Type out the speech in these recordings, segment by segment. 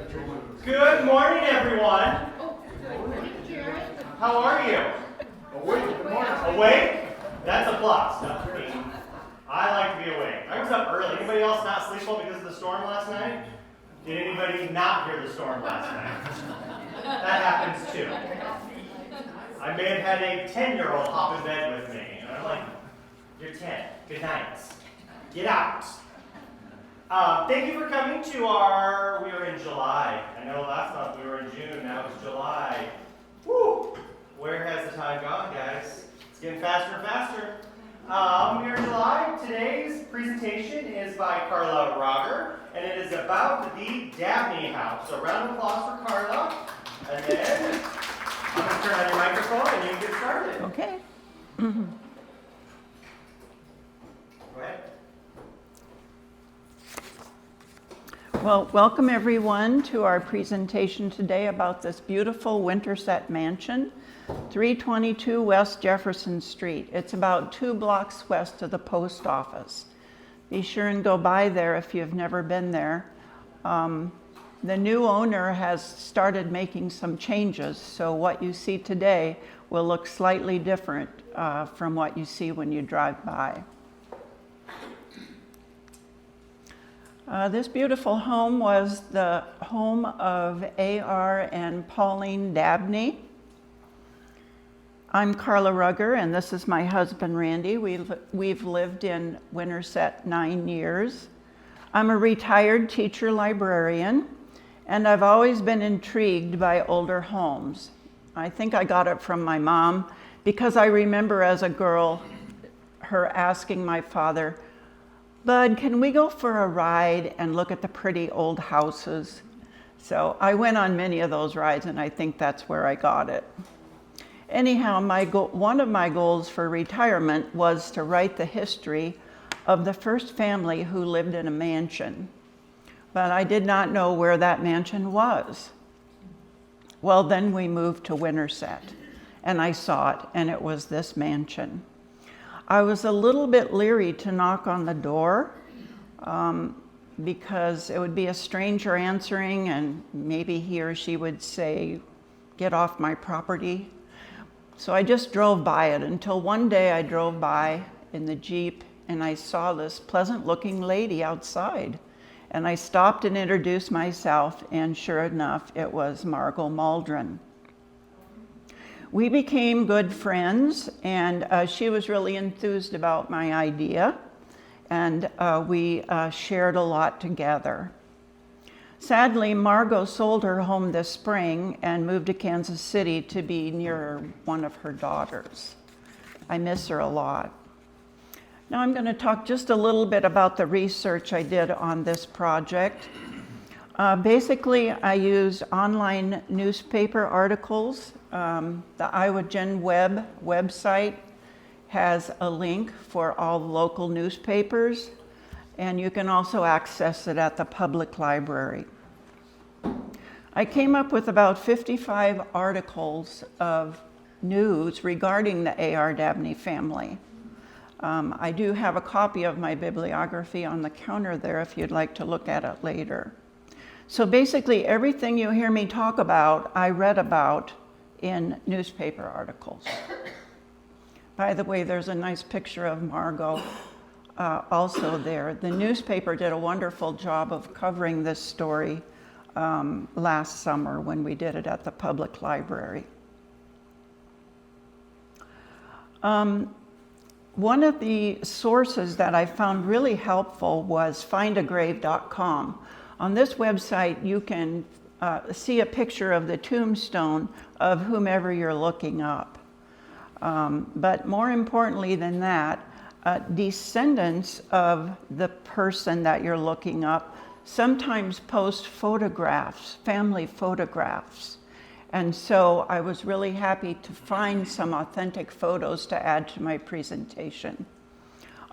Good morning, everyone. How are you? Awake? That's a plus. No, I like to be awake. I was up early. Anybody else not sleep well because of the storm last night? Did anybody not hear the storm last night? That happens too. I may have had a 10-year-old hop in bed with me. And I'm like, you're 10. Good night. Get out. Thank you for coming to we were in July. I know last month we were in June, now it's July. Woo! Where has the time gone, guys? It's getting faster and faster. We are in July. Today's presentation is by Carla Roghair, and it is about the Dabney house. So round of applause for Carla. And then I'm going to turn on your microphone and you can get started. Okay. Go ahead. Well, welcome everyone to our presentation today about this beautiful Winterset mansion, 322 West Jefferson Street. It's about 2 blocks west of the post office. Be sure and go by there if you've never been there. The new owner has started making some changes, so what you see today will look slightly different from what you see when you drive by. This beautiful home was the home of A.R. and Pauline Dabney. I'm Carla Roghair, and this is my husband, Randy. We've lived in Winterset 9 years. I'm a retired teacher librarian, and I've always been intrigued by older homes. I think I got it from my mom because I remember as a girl her asking my father, "Bud, can we go for a ride and look at the pretty old houses?" So I went on many of those rides, and I think that's where I got it. Anyhow, one of my goals for retirement was to write the history of the first family who lived in a mansion. But I did not know where that mansion was. Well, then we moved to Winterset, and I saw it, and it was this mansion. I was a little bit leery to knock on the door because it would be a stranger answering, and maybe he or she would say, "Get off my property." So I just drove by it until one day I drove by in the Jeep and I saw this pleasant looking lady outside. And I stopped and introduced myself, and sure enough, it was Margot Maldron. We became good friends, and she was really enthused about my idea, and we shared a lot together. Sadly, Margot sold her home this spring and moved to Kansas City to be near one of her daughters. I miss her a lot. Now I'm going to talk just a little bit about the research I did on this project. Basically, I used online newspaper articles. The Iowa Gen Web website has a link for all the local newspapers, and you can also access it at the public library. I came up with about 55 articles of news regarding the A.R. Dabney family. I do have a copy of my bibliography on the counter there if you'd like to look at it later. So basically everything you hear me talk about, I read about in newspaper articles. By the way, there's a nice picture of Margot also there. The newspaper did a wonderful job of covering this story last summer when we did it at the public library. One of the sources that I found really helpful was findagrave.com. On this website, you can see a picture of the tombstone of whomever you're looking up. But more importantly than that, descendants of the person that you're looking up sometimes post photographs, family photographs. And so I was really happy to find some authentic photos to add to my presentation.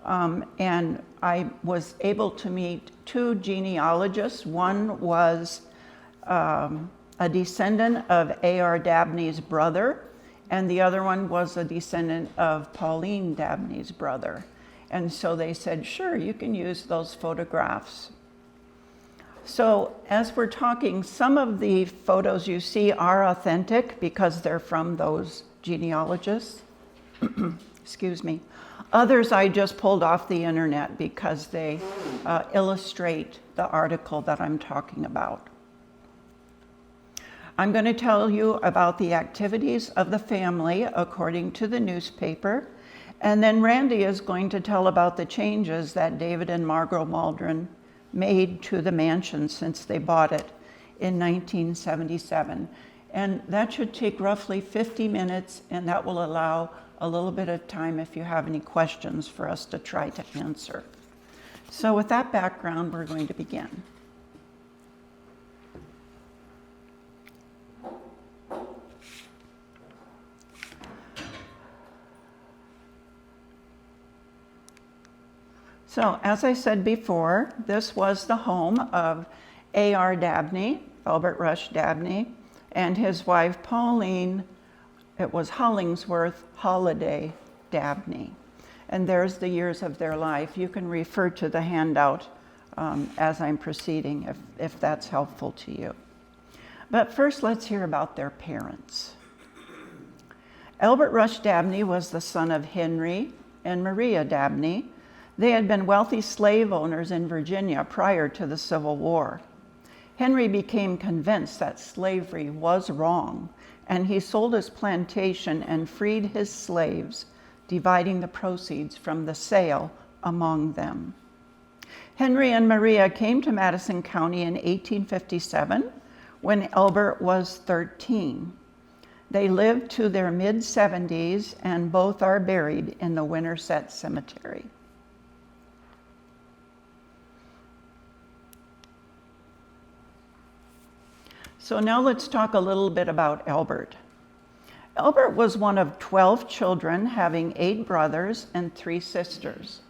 And I was able to meet 2 genealogists. One was a descendant of A.R. Dabney's brother, and the other one was a descendant of Pauline Dabney's brother. And so they said, sure, you can use those photographs. So as we're talking, some of the photos you see are authentic because they're from those genealogists. Excuse me. Others I just pulled off the internet because they illustrate the article that I'm talking about. I'm going to tell you about the activities of the family according to the newspaper, and then Randy is going to tell about the changes that David and Margot Waldron made to the mansion since they bought it in 1977. And that should take roughly 50 minutes, and that will allow a little bit of time if you have any questions for us to try to answer. So with that background, we're going to begin. So as I said before, this was the home of A.R. Dabney, Albert Rush Dabney, and his wife Pauline, it was Hollingsworth Holiday Dabney. And there's the years of their life. You can refer to the handout as I'm proceeding if that's helpful to you. But first, let's hear about their parents. Albert Rush Dabney was the son of Henry and Maria Dabney. They had been wealthy slave owners in Virginia prior to the Civil War. Henry became convinced that slavery was wrong, and he sold his plantation and freed his slaves, dividing the proceeds from the sale among them. Henry and Maria came to Madison County in 1857 when Albert was 13. They lived to their mid-70s, and both are buried in the Winterset Cemetery. So now let's talk a little bit about Albert. Albert was one of 12 children, having 8 brothers and 3 sisters.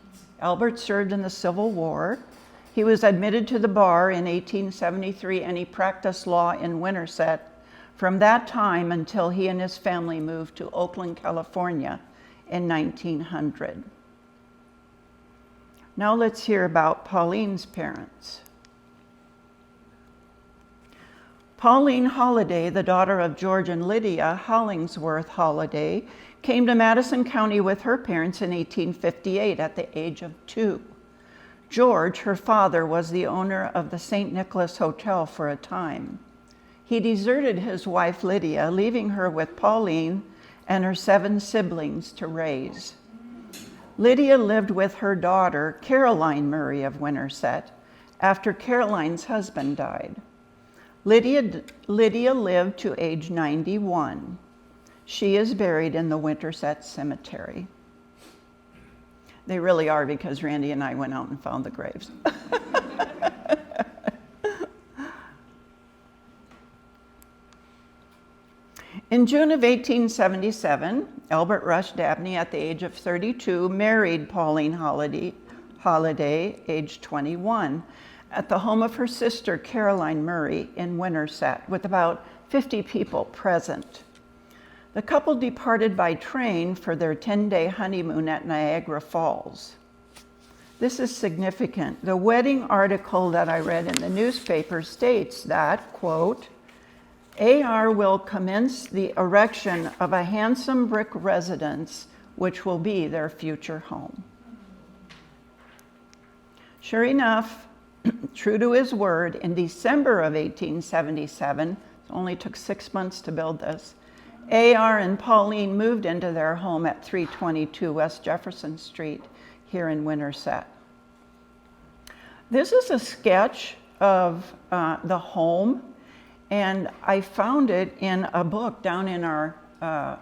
Albert served in the Civil War. He was admitted to the bar in 1873, and he practiced law in Winterset from that time until he and his family moved to Oakland, California in 1900. Now let's hear about Pauline's parents. Pauline Holliday, the daughter of George and Lydia Hollingsworth Holliday, came to Madison County with her parents in 1858 at the age of 2. George, her father, was the owner of the St. Nicholas Hotel for a time. He deserted his wife Lydia, leaving her with Pauline and her 7 siblings to raise. Lydia lived with her daughter, Caroline Murray of Winterset, after Caroline's husband died. Lydia lived to age 91. She is buried in the Winterset Cemetery. They really are, because Randy and I went out and found the graves. In June of 1877, Albert Rush Dabney, at the age of 32, married Pauline Holliday, age 21, at the home of her sister Caroline Murray in Winterset, with about 50 people present. The couple departed by train for their 10-day honeymoon at Niagara Falls. This is significant. The wedding article that I read in the newspaper states that, quote, A.R. will commence the erection of a handsome brick residence which will be their future home. Sure enough, true to his word, in December of 1877, it only took 6 months to build this, A.R. and Pauline moved into their home at 322 West Jefferson Street here in Winterset. This is a sketch of the home, and I found it in a book down in our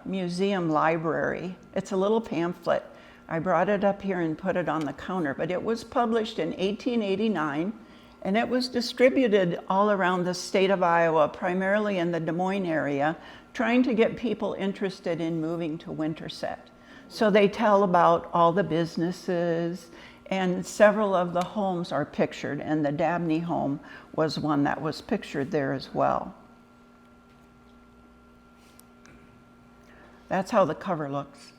museum library. It's a little pamphlet. I brought it up here and put it on the counter, but it was published in 1889, and it was distributed all around the state of Iowa, primarily in the Des Moines area, trying to get people interested in moving to Winterset. So they tell about all the businesses, and several of the homes are pictured, and the Dabney home was one that was pictured there as well. That's how the cover looks.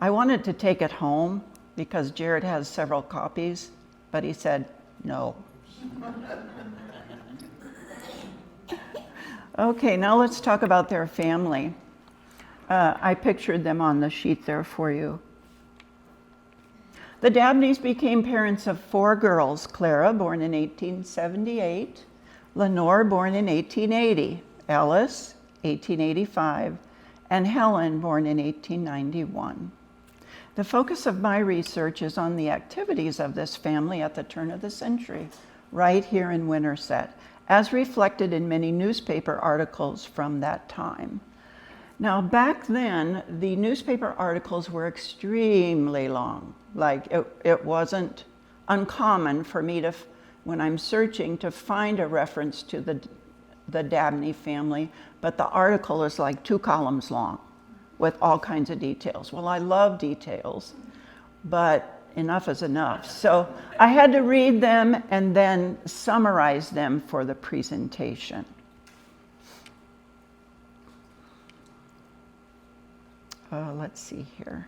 I wanted to take it home because Jared has several copies, but he said, No. Okay, now let's talk about their family. I pictured them on the sheet there for you. The Dabneys became parents of 4 girls: Clara, born in 1878, Lenore, born in 1880, Alice, 1885, and Helen, born in 1891. The focus of my research is on the activities of this family at the turn of the century, right here in Winterset, as reflected in many newspaper articles from that time. Now, back then, the newspaper articles were extremely long. Like, it wasn't uncommon for me to, when I'm searching, to find a reference to the Dabney family, but the article is like 2 columns long with all kinds of details. Well, I love details, but enough is enough. So I had to read them and then summarize them for the presentation. Let's see here.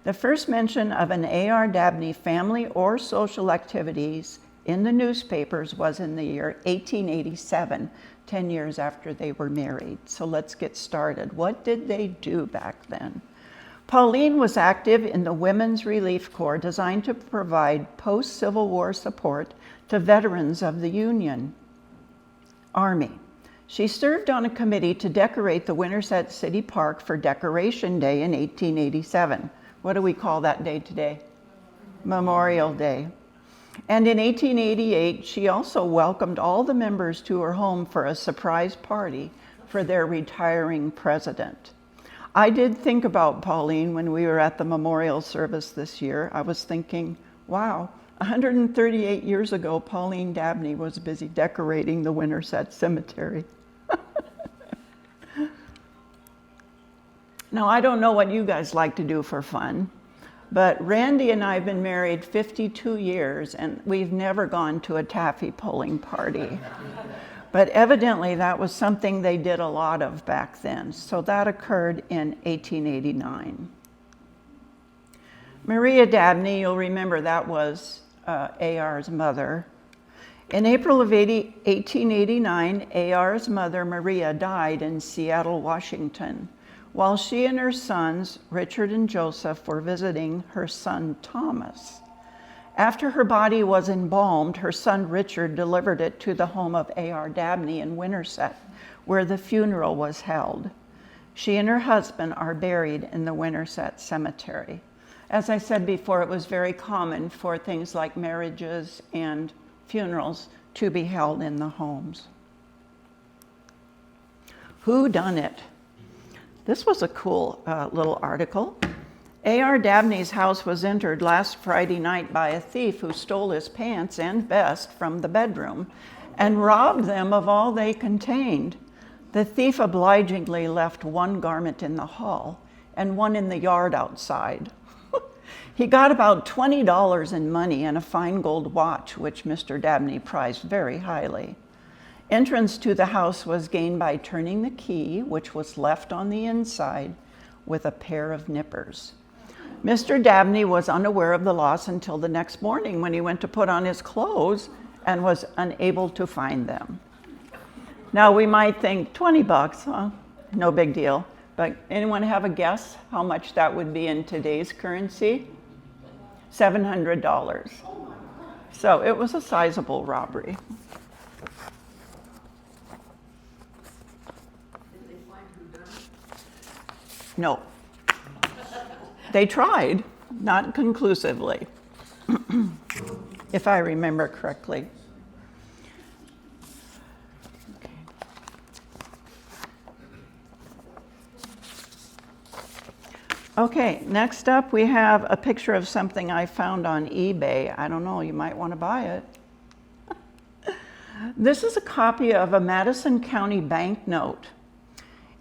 The first mention of an A.R. Dabney family or social activities in the newspapers was in the year 1887, 10 years after they were married. So let's get started. What did they do back then? Pauline was active in the Women's Relief Corps, designed to provide post-Civil War support to veterans of the Union Army. She served on a committee to decorate the Winterset City Park for Decoration Day in 1887. What do we call that day today? Memorial Day. And in 1888, she also welcomed all the members to her home for a surprise party for their retiring president. I did think about Pauline when we were at the memorial service this year. I was thinking, wow, 138 years ago, Pauline Dabney was busy decorating the Winterset Cemetery. Now, I don't know what you guys like to do for fun, but Randy and I have been married 52 years, and we've never gone to a taffy pulling party. But evidently, that was something they did a lot of back then. So that occurred in 1889. Maria Dabney, you'll remember that was A.R.'s mother. In April of 1889, A.R.'s mother, Maria, died in Seattle, Washington, while she and her sons, Richard and Joseph, were visiting her son, Thomas. After her body was embalmed, her son, Richard, delivered it to the home of A.R. Dabney in Winterset, where the funeral was held. She and her husband are buried in the Winterset Cemetery. As I said before, it was very common for things like marriages and funerals to be held in the homes. Who done it? This was a cool little article. A.R. Dabney's house was entered last Friday night by a thief who stole his pants and vest from the bedroom and robbed them of all they contained. The thief obligingly left one garment in the hall and one in the yard outside. He got about $20 in money and a fine gold watch, which Mr. Dabney prized very highly. Entrance to the house was gained by turning the key, which was left on the inside, with a pair of nippers. Mr. Dabney was unaware of the loss until the next morning when he went to put on his clothes and was unable to find them. Now we might think $20, huh? No big deal. But anyone have a guess how much that would be in today's currency? $700. So it was a sizable robbery. Did they find who done it? No. They tried, not conclusively, if I remember correctly. Okay, next up we have a picture of something I found on eBay. I don't know, you might want to buy it. This is a copy of a Madison County banknote.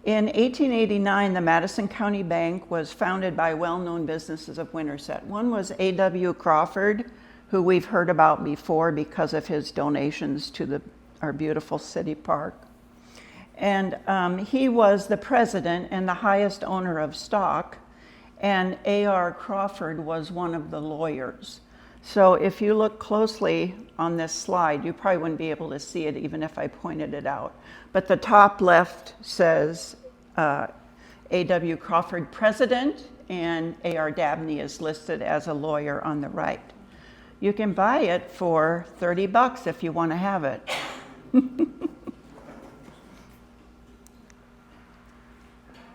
In 1889, the Madison County Bank was founded by well-known businesses of Winterset. One was A.W. Crawford, who we've heard about before because of his donations to our beautiful city park. And he was the president and the highest owner of stock, and A.R. Crawford was one of the lawyers. So if you look closely on this slide, you probably wouldn't be able to see it even if I pointed it out. But the top left says A.W. Crawford President, and A.R. Dabney is listed as a lawyer on the right. You can buy it for $30 if you want to have it.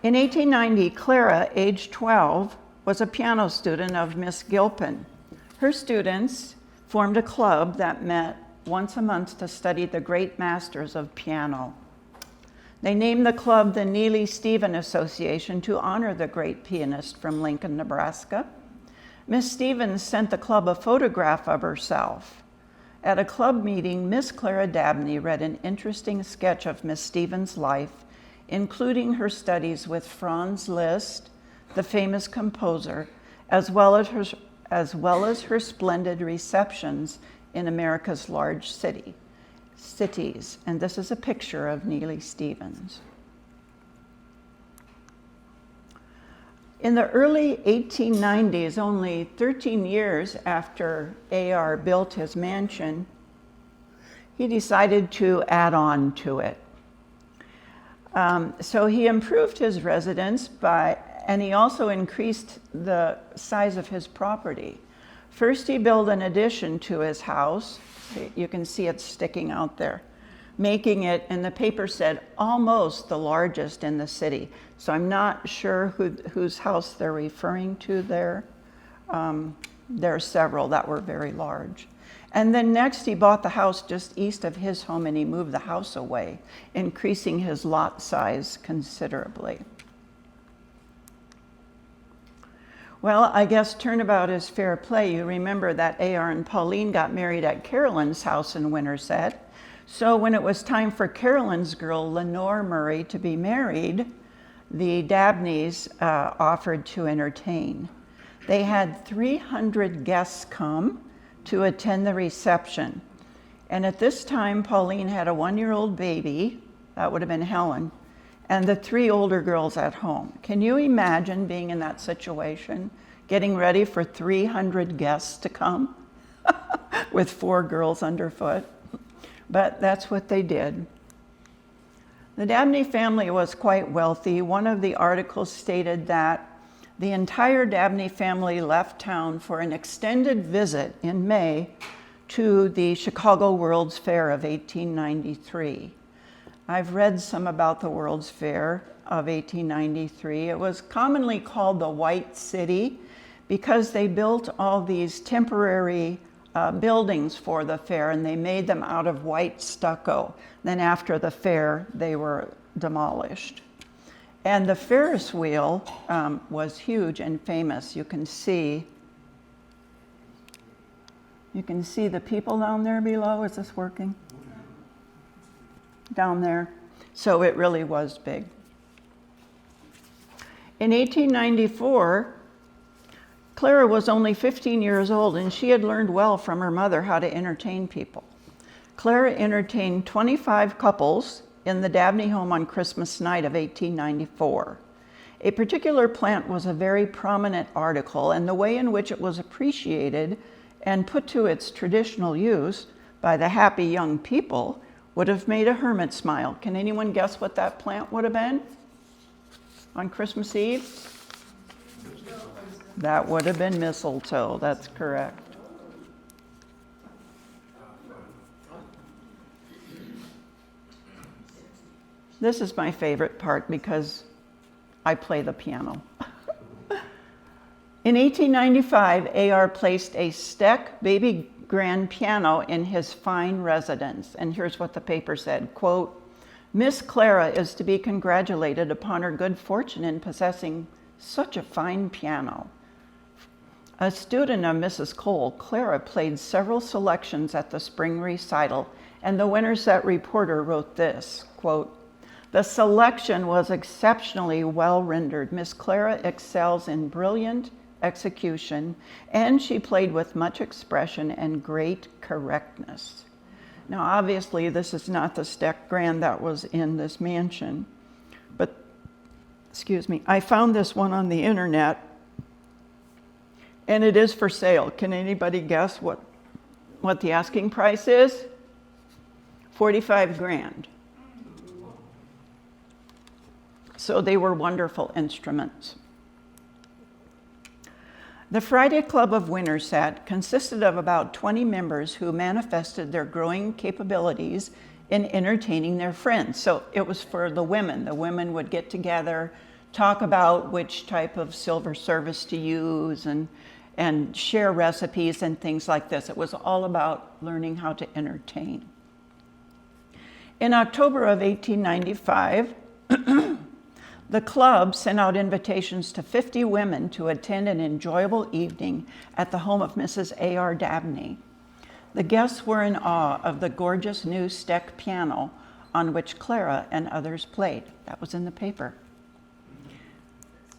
In 1890, Clara, age 12, was a piano student of Miss Gilpin. Her students formed a club that met once a month to study the great masters of piano. They named the club the Neely Stephen Association to honor the great pianist from Lincoln, Nebraska. Miss Stevens sent the club a photograph of herself. At a club meeting, Miss Clara Dabney read an interesting sketch of Miss Stevens' life, including her studies with Franz Liszt, the famous composer, as well as her splendid receptions in America's large cities. And this is a picture of Neely Stevens. In the early 1890s, only 13 years after A.R. built his mansion, he decided to add on to it. So he improved his residence and he also increased the size of his property. First, he built an addition to his house. You can see it sticking out there, making it, and the paper said, almost the largest in the city. So I'm not sure whose house they're referring to there. There are several that were very large. And then next he bought the house just east of his home and he moved the house away, increasing his lot size considerably. Well, I guess turnabout is fair play. You remember that A.R. and Pauline got married at Carolyn's house in Winterset. So when it was time for Carolyn's girl, Lenore Murray, to be married, the Dabneys offered to entertain. They had 300 guests come to attend the reception. And at this time, Pauline had a 1-year-old baby, that would have been Helen, and the 3 older girls at home. Can you imagine being in that situation, getting ready for 300 guests to come with 4 girls underfoot? But that's what they did. The Dabney family was quite wealthy. One of the articles stated that the entire Dabney family left town for an extended visit in May to the Chicago World's Fair of 1893. I've read some about the World's Fair of 1893. It was commonly called the White City because they built all these temporary buildings for the fair, and they made them out of white stucco. Then after the fair, they were demolished. And the Ferris wheel was huge and famous. You can see the people down there below. Is this working? Down there. So it really was big. In 1894, Clara was only 15 years old, and she had learned well from her mother how to entertain people. Clara entertained 25 couples in the Dabney home on Christmas night of 1894. A particular plant was a very prominent article, and the way in which it was appreciated and put to its traditional use by the happy young people would have made a hermit smile. Can anyone guess what that plant would have been on Christmas Eve? That would have been mistletoe, that's correct. This is my favorite part because I play the piano. In 1895, A.R. placed a Steck baby grand piano in his fine residence. And here's what the paper said, quote, "Miss Clara is to be congratulated upon her good fortune in possessing such a fine piano." A student of Mrs. Cole, Clara played several selections at the spring recital, and the Winterset Reporter wrote this, quote, "The selection was exceptionally well rendered. Miss Clara excels in brilliant execution, and she played with much expression and great correctness." Now, obviously, this is not the Steck Grand that was in this mansion, but, I found this one on the internet, And it is for sale. Can anybody guess what the asking price is? 45 grand. So they were wonderful instruments. The Friday Club of Winterset consisted of about 20 members who manifested their growing capabilities in entertaining their friends. So it was for the women. The women would get together, talk about which type of silver service to use, and share recipes and things like this. It was all about learning how to entertain. In October of 1895, the club sent out invitations to 50 women to attend an enjoyable evening at the home of Mrs. A.R. Dabney. The guests were in awe of the gorgeous new Steck piano on which Clara and others played. That was in the paper.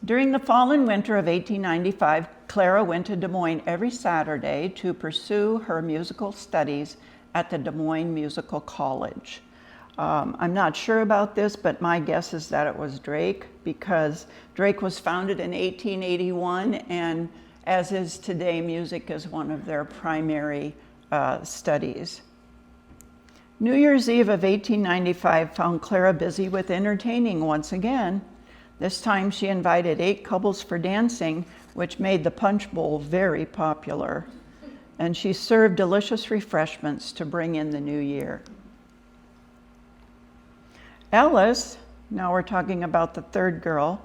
During the fall and winter of 1895, Clara went to Des Moines every Saturday to pursue her musical studies at the Des Moines Musical College. I'm not sure about this, but my guess is that it was Drake, because Drake was founded in 1881, and as is today, music is one of their primary studies. New Year's Eve of 1895 found Clara busy with entertaining once again. This time she invited 8 couples for dancing, which made the punch bowl very popular. And she served delicious refreshments to bring in the new year. Alice, now we're talking about the third girl,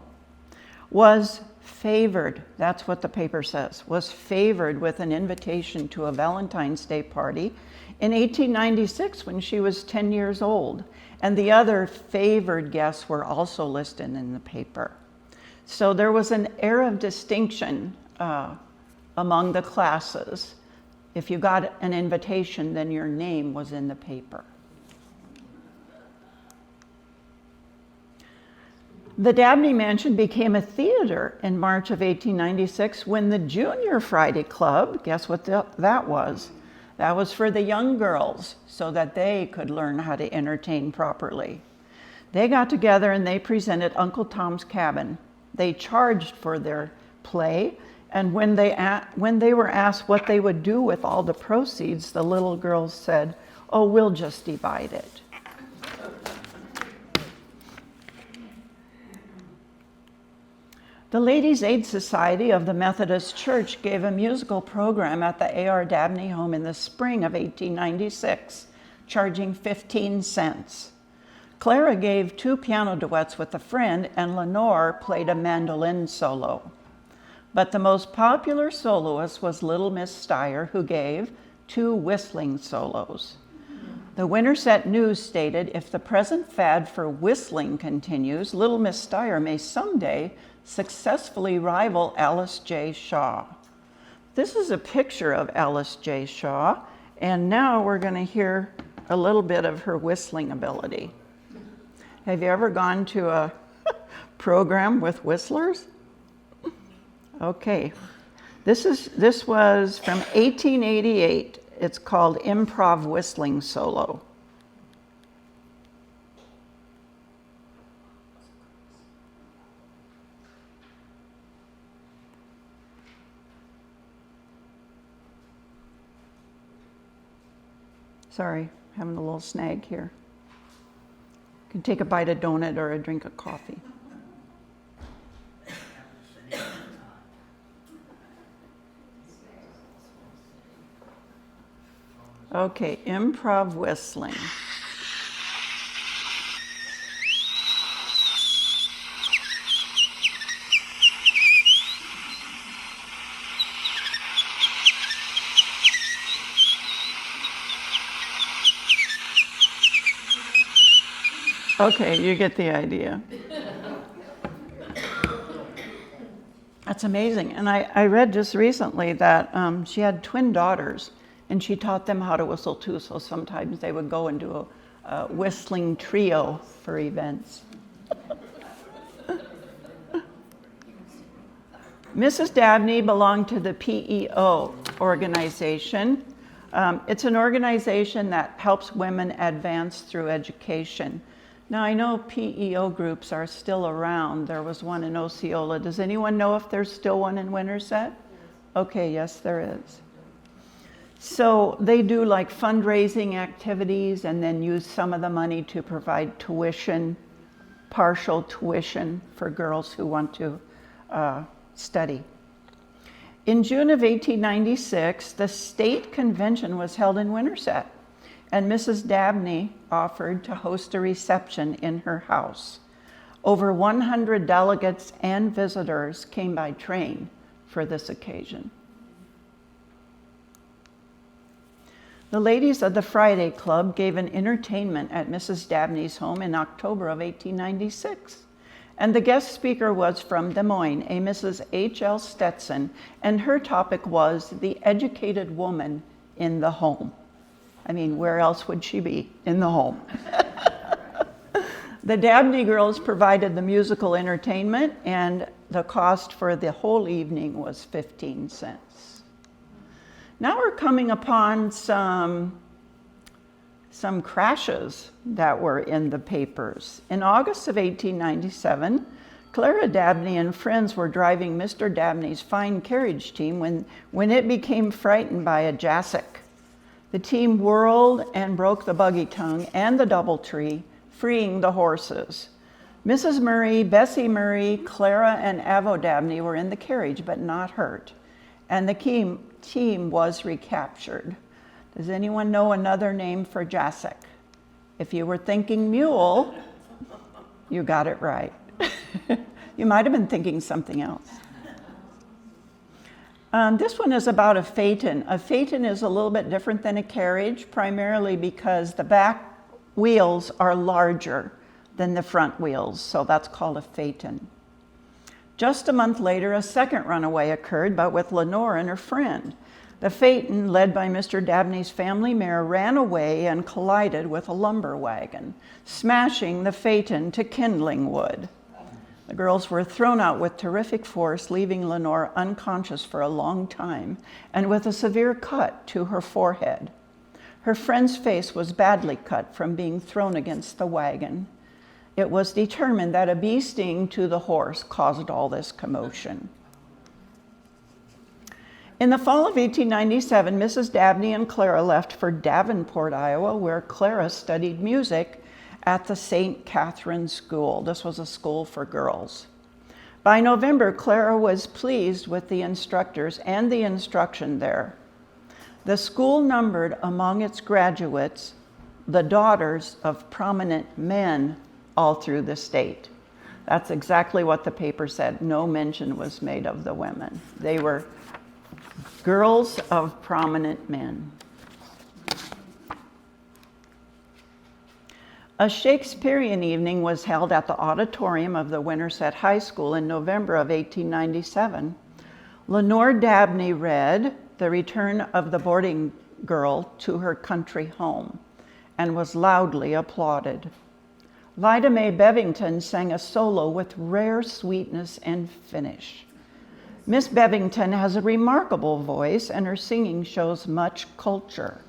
was favored, that's what the paper says, was favored with an invitation to a Valentine's Day party in 1896 when she was 10 years old. And the other favored guests were also listed in the paper. So there was an air of distinction among the classes. If you got an invitation, then your name was in the paper. The Dabney Mansion became a theater in March of 1896 when the Junior Friday Club, guess what that was? That was for the young girls so that they could learn how to entertain properly. They got together and they presented Uncle Tom's Cabin. They charged for their play, and when they were asked what they would do with all the proceeds, the little girls said, "Oh, we'll just divide it." The Ladies' Aid Society of the Methodist Church gave a musical program at the A.R. Dabney home in the spring of 1896, charging 15 cents. Clara gave 2 piano duets with a friend, and Lenore played a mandolin solo. But the most popular soloist was Little Miss Steyer, who gave 2 whistling solos. The Winterset News stated, "If the present fad for whistling continues, Little Miss Steyer may someday successfully rival Alice J. Shaw." This is a picture of Alice J. Shaw, and now we're going to hear a little bit of her whistling ability. Have you ever gone to a program with whistlers? Okay, this was from 1888. It's called Improv Whistling Solo. Sorry, having a little snag here. You can take a bite of donut or a drink of coffee. Okay, improv whistling. Okay, you get the idea. That's amazing. And I read just recently that she had twin daughters, and she taught them how to whistle too. So sometimes they would go and do a whistling trio for events. Mrs. Dabney belonged to the PEO organization. It's an organization that helps women advance through education. Now, I know PEO groups are still around. There was one in Osceola. Does anyone know if there's still one in Winterset? Okay, yes, there is. So they do like fundraising activities and then use some of the money to provide tuition, partial tuition for girls who want to study. In June of 1896, the state convention was held in Winterset, and Mrs. Dabney offered to host a reception in her house. Over 100 delegates and visitors came by train for this occasion. The ladies of the Friday Club gave an entertainment at Mrs. Dabney's home in October of 1896. And the guest speaker was from Des Moines, a Mrs. H.L. Stetson, and her topic was the educated woman in the home. I mean, where else would she be? In the home. The Dabney girls provided the musical entertainment, and the cost for the whole evening was 15 cents. Now we're coming upon some crashes that were in the papers. In August of 1897, Clara Dabney and friends were driving Mr. Dabney's fine carriage team when it became frightened by a jassock. The team whirled and broke the buggy tongue and the doubletree, freeing the horses. Mrs. Murray, Bessie Murray, Clara, and Avo Dabney were in the carriage but not hurt, and the team was recaptured. Does anyone know another name for jassock? If you were thinking mule, you got it right. You might have been thinking something else. This one is about a phaeton. A phaeton is a little bit different than a carriage, primarily because the back wheels are larger than the front wheels, so that's called a phaeton. Just a month later, a second runaway occurred, but with Lenore and her friend. The phaeton, led by Mr. Dabney's family mare, ran away and collided with a lumber wagon, smashing the phaeton to kindling wood. The girls were thrown out with terrific force, leaving Lenore unconscious for a long time and with a severe cut to her forehead. Her friend's face was badly cut from being thrown against the wagon. It was determined that a bee sting to the horse caused all this commotion. In the fall of 1897, Mrs. Dabney and Clara left for Davenport, Iowa, where Clara studied music at the St. Catherine School. This was a school for girls. By November, Clara was pleased with the instructors and the instruction there. The school numbered among its graduates the daughters of prominent men all through the state. That's exactly what the paper said. No mention was made of the women. They were girls of prominent men. A Shakespearean evening was held at the auditorium of the Winterset High School in November of 1897. Lenore Dabney read The Return of the Boarding Girl to Her Country Home and was loudly applauded. Lida Mae Bevington sang a solo with rare sweetness and finish. Miss Bevington has a remarkable voice, and her singing shows much culture.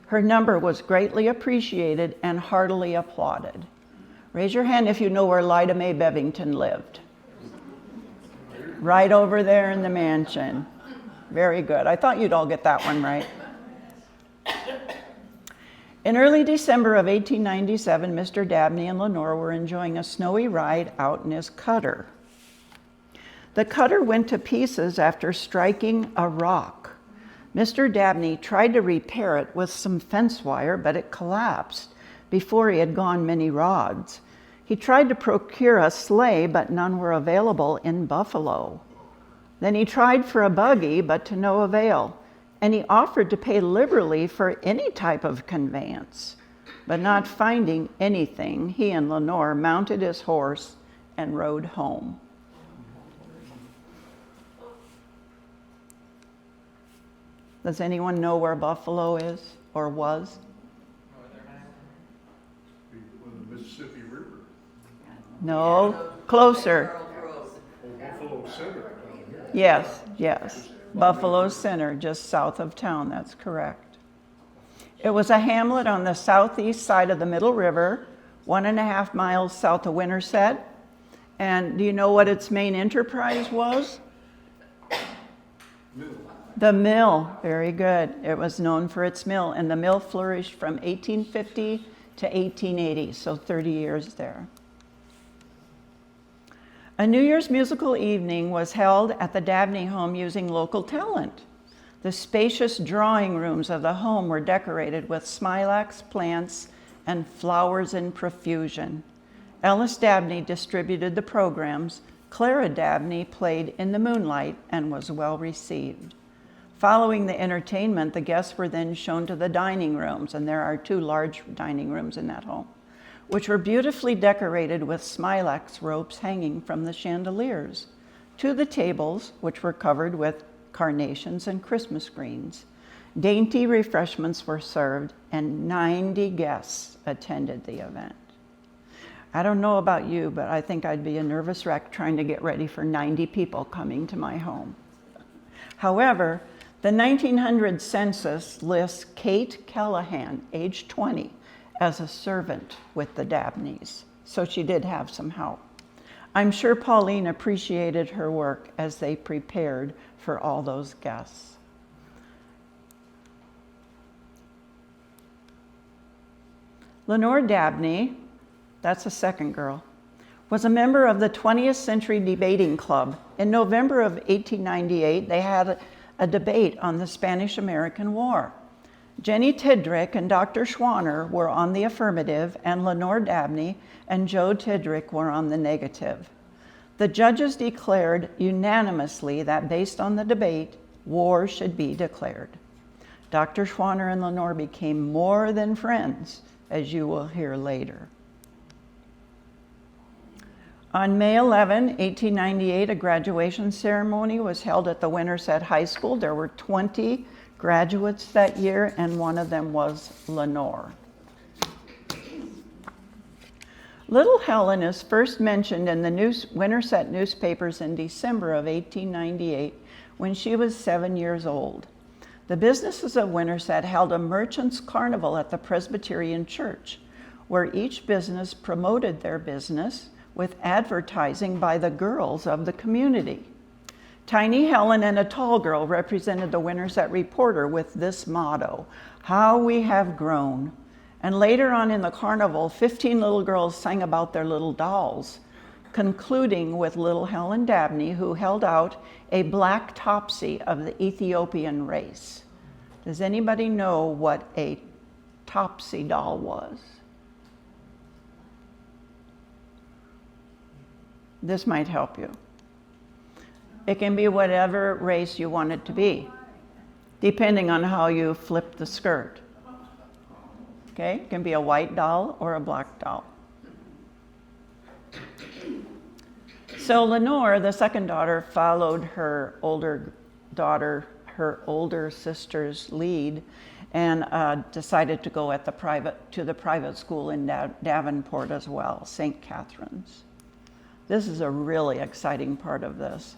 Her number was greatly appreciated and heartily applauded. Raise your hand if you know where Lida Mae Bevington lived. Right over there in the mansion. Very good. I thought you'd all get that one right. In early December of 1897, Mr. Dabney and Lenore were enjoying a snowy ride out in his cutter. The cutter went to pieces after striking a rock. Mr. Dabney tried to repair it with some fence wire, but it collapsed before he had gone many rods. He tried to procure a sleigh, but none were available in Buffalo. Then he tried for a buggy, but to no avail, and he offered to pay liberally for any type of conveyance. But not finding anything, he and Lenore mounted his horse and rode home. Does anyone know where Buffalo is or was? The Mississippi River. No, closer. Buffalo Center. Yes. Buffalo Center, just south of town, that's correct. It was a hamlet on the southeast side of the Middle River, 1.5 miles south of Winterset. And do you know what its main enterprise was? Mill. The mill, very good. It was known for its mill, and the mill flourished from 1850 to 1880, so 30 years there. A New Year's musical evening was held at the Dabney home using local talent. The spacious drawing rooms of the home were decorated with smilax plants and flowers in profusion. Ellis Dabney distributed the programs. Clara Dabney played in the moonlight and was well received. Following the entertainment, the guests were then shown to the dining rooms, and there are 2 large dining rooms in that home, which were beautifully decorated with smilax ropes hanging from the chandeliers, to the tables, which were covered with carnations and Christmas greens. Dainty refreshments were served, and 90 guests attended the event. I don't know about you, but I think I'd be a nervous wreck trying to get ready for 90 people coming to my home. However, the 1900 census lists Kate Callahan, age 20, as a servant with the Dabneys, so she did have some help. I'm sure Pauline appreciated her work as they prepared for all those guests. Lenore Dabney, that's the second girl, was a member of the 20th Century Debating Club. In November of 1898, they had a debate on the Spanish-American War. Jenny Tidrick and Dr. Schwanner were on the affirmative, and Lenore Dabney and Joe Tidrick were on the negative. The judges declared unanimously that based on the debate, war should be declared. Dr. Schwanner and Lenore became more than friends, as you will hear later. On May 11, 1898, a graduation ceremony was held at the Winterset High School. There were 20 graduates that year, and one of them was Lenore. Little Helen is first mentioned in the Winterset newspapers in December of 1898 when she was 7 years old. The businesses of Winterset held a merchants' carnival at the Presbyterian Church, where each business promoted their business with advertising by the girls of the community. Tiny Helen and a tall girl represented the Winterset Reporter with this motto, "How we have grown." And later on in the carnival, 15 little girls sang about their little dolls, concluding with little Helen Dabney, who held out a black Topsy of the Ethiopian race. Does anybody know what a Topsy doll was? This might help you. It can be whatever race you want it to be, depending on how you flip the skirt. Okay, it can be a white doll or a black doll. So Lenore, the second daughter, followed her older sister's lead and decided to go to the private school in Davenport as well, St. Catherine's. This is a really exciting part of this.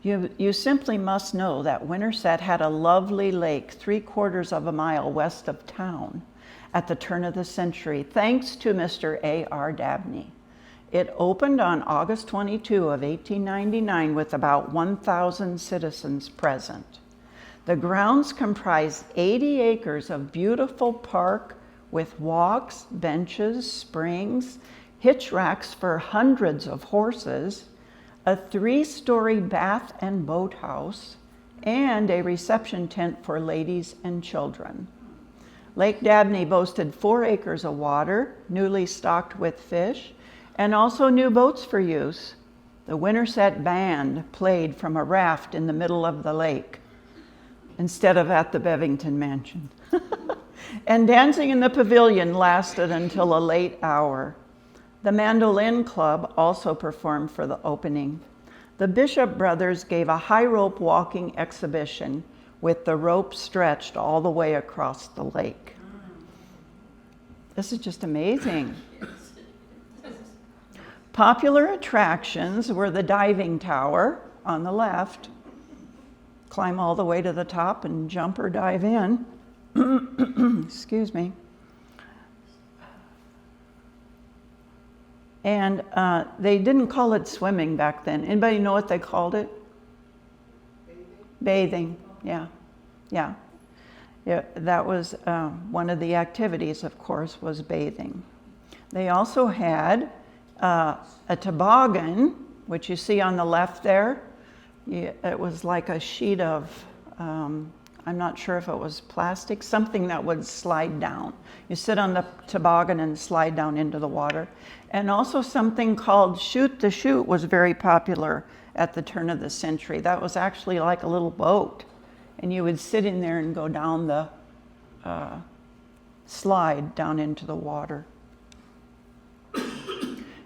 You simply must know that Winterset had a lovely lake 3/4 of a mile west of town at the turn of the century, thanks to Mr. A.R. Dabney. It opened on August 22 of 1899 with about 1,000 citizens present. The grounds comprise 80 acres of beautiful park with walks, benches, springs, hitch racks for hundreds of horses, a 3-story bath and boathouse, and a reception tent for ladies and children. Lake Dabney boasted 4 acres of water, newly stocked with fish, and also new boats for use. The Winterset Band played from a raft in the middle of the lake instead of at the Bevington Mansion. And dancing in the pavilion lasted until a late hour. The Mandolin Club also performed for the opening. The Bishop brothers gave a high rope walking exhibition with the rope stretched all the way across the lake. This is just amazing. Popular attractions were the diving tower on the left, climb all the way to the top and jump or dive in. Excuse me. And they didn't call it swimming back then. Anybody know what they called it? Bathing, yeah, yeah. Yeah, that was one of the activities, of course, was bathing. They also had a toboggan, which you see on the left there. It was like a sheet of, I'm not sure if it was plastic, something that would slide down. You sit on the toboggan and slide down into the water. And also something called Shoot the Chute was very popular at the turn of the century. That was actually like a little boat. And you would sit in there and go down the slide down into the water.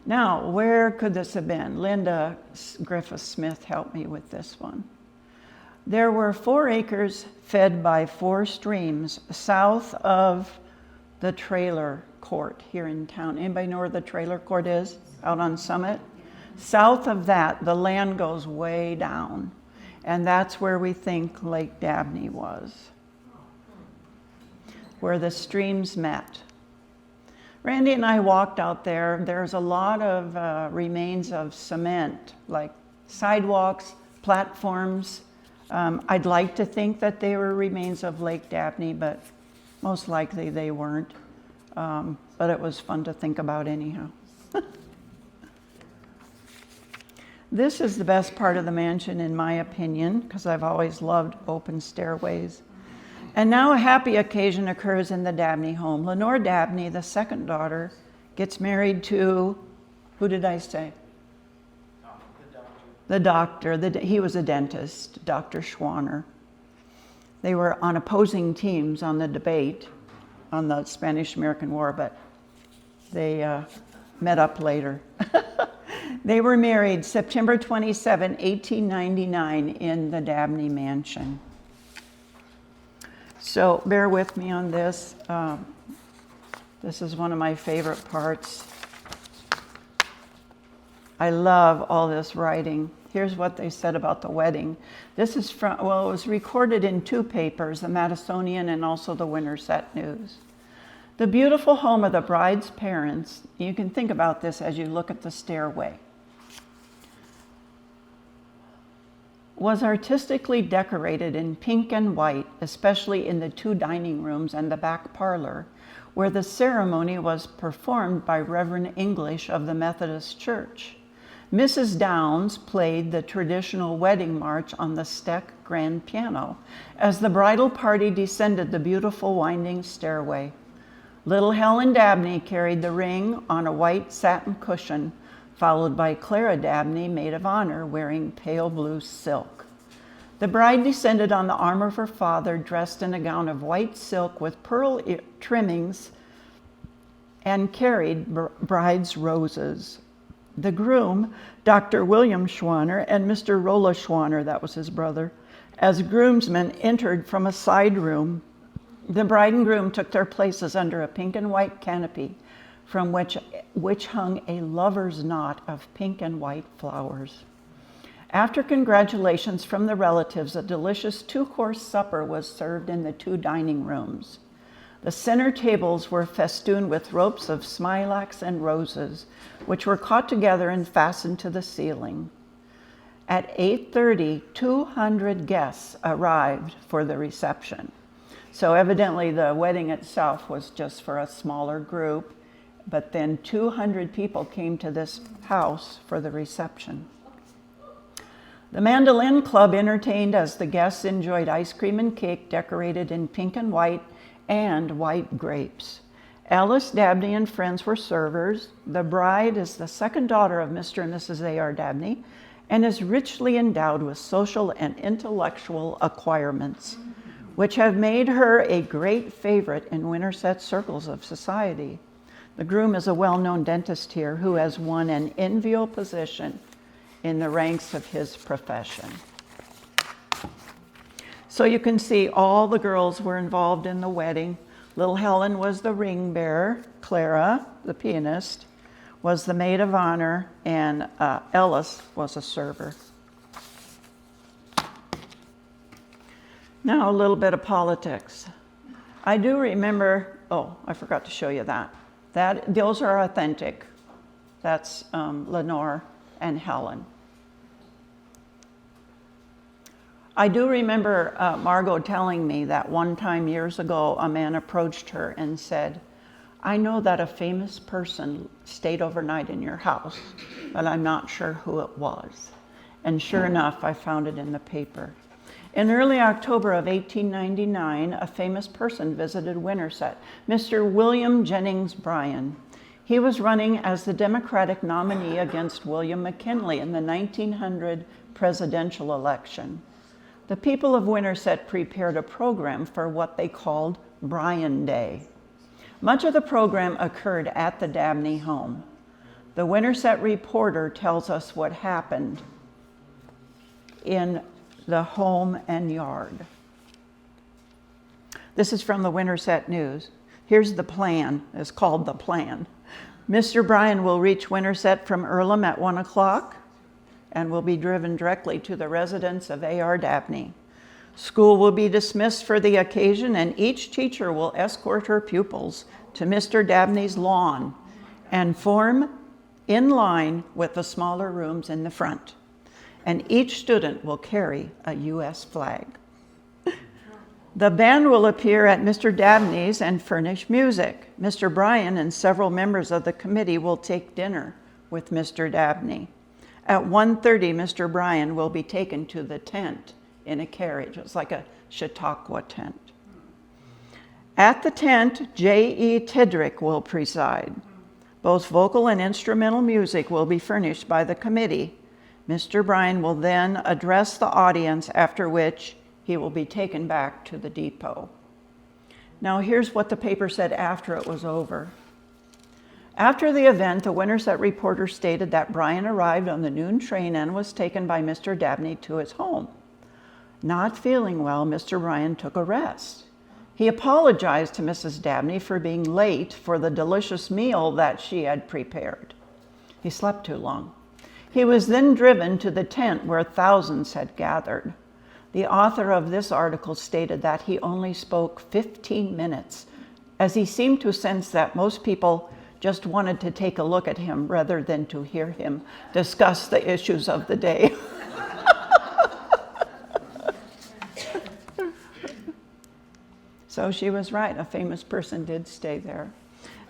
Now, where could this have been? Linda Griffith-Smith helped me with this one. There were 4 acres fed by 4 streams south of the trailer court here in town. Anybody know where the trailer court is? Out on Summit? South of that, the land goes way down. And that's where we think Lake Dabney was, where the streams met. Randy and I walked out there. There's a lot of remains of cement, like sidewalks, platforms. I'd like to think that they were remains of Lake Dabney, but most likely they weren't. But it was fun to think about anyhow. This is the best part of the mansion, in my opinion, because I've always loved open stairways. And now a happy occasion occurs in the Dabney home. Lenore Dabney, the second daughter, gets married to, who did I say? The doctor. He was a dentist, Dr. Schwanner. They were on opposing teams on the debate on the Spanish-American War, but they met up later. They were married September 27, 1899 in the Dabney mansion. So bear with me on this. This is one of my favorite parts. I love all this writing. Here's what they said about the wedding. This is from, well, it was recorded in 2 papers, the Madisonian and also the Winterset News. The beautiful home of the bride's parents, you can think about this as you look at the stairway, was artistically decorated in pink and white, especially in the 2 dining rooms and the back parlor, where the ceremony was performed by Reverend English of the Methodist Church. Mrs. Downs played the traditional wedding march on the Steck grand piano as the bridal party descended the beautiful winding stairway. Little Helen Dabney carried the ring on a white satin cushion, followed by Clara Dabney, maid of honor, wearing pale blue silk. The bride descended on the arm of her father, dressed in a gown of white silk with pearl trimmings, and carried bride's roses. The groom, Dr. William Schwanner, and Mr. Rolla Schwanner, that was his brother, as groomsmen entered from a side room. The bride and groom took their places under a pink and white canopy, from which hung a lover's knot of pink and white flowers. After congratulations from the relatives, a delicious 2-course supper was served in the 2 dining rooms. The center tables were festooned with ropes of smilax and roses, which were caught together and fastened to the ceiling. At 8:30, 200 guests arrived for the reception. So evidently the wedding itself was just for a smaller group, but then 200 people came to this house for the reception. The Mandolin Club entertained as the guests enjoyed ice cream and cake decorated in pink and white grapes. Alice Dabney and friends were servers. The bride is the second daughter of Mr. and Mrs. A.R. Dabney and is richly endowed with social and intellectual acquirements, which have made her a great favorite in Winterset circles of society. The groom is a well-known dentist here who has won an enviable position in the ranks of his profession. So you can see all the girls were involved in the wedding. Little Helen was the ring bearer. Clara, the pianist, was the maid of honor, and Ellis was a server. Now a little bit of politics. I do remember, oh, I forgot to show you that. Those are authentic. That's Lenore and Helen. I do remember Margot telling me that one time years ago, a man approached her and said, I know that a famous person stayed overnight in your house, but I'm not sure who it was. And sure enough, I found it in the paper. In early October of 1899, a famous person visited Winterset, Mr. William Jennings Bryan. He was running as the Democratic nominee against William McKinley in the 1900 presidential election. The people of Winterset prepared a program for what they called Bryan Day. Much of the program occurred at the Dabney home. The Winterset Reporter tells us what happened in the home and yard. This is from the Winterset News. Here's the plan. It's called the plan. Mr. Bryan will reach Winterset from Earlham at 1 o'clock and will be driven directly to the residence of A.R. Dabney. School will be dismissed for the occasion, and each teacher will escort her pupils to Mr. Dabney's lawn and form in line with the smaller rooms in the front. And each student will carry a U.S. flag. The band will appear at Mr. Dabney's and furnish music. Mr. Bryan and several members of the committee will take dinner with Mr. Dabney. At 1:30, Mr. Bryan will be taken to the tent in a carriage. It's like a Chautauqua tent. At the tent, J.E. Tidrick will preside. Both vocal and instrumental music will be furnished by the committee. Mr. Bryan will then address the audience, after which he will be taken back to the depot. Now here's what the paper said after it was over. After the event, the Winterset Reporter stated that Bryan arrived on the noon train and was taken by Mr. Dabney to his home. Not feeling well, Mr. Bryan took a rest. He apologized to Mrs. Dabney for being late for the delicious meal that she had prepared. He slept too long. He was then driven to the tent where thousands had gathered. The author of this article stated that he only spoke 15 minutes, as he seemed to sense that most people just wanted to take a look at him rather than to hear him discuss the issues of the day. So she was right, a famous person did stay there.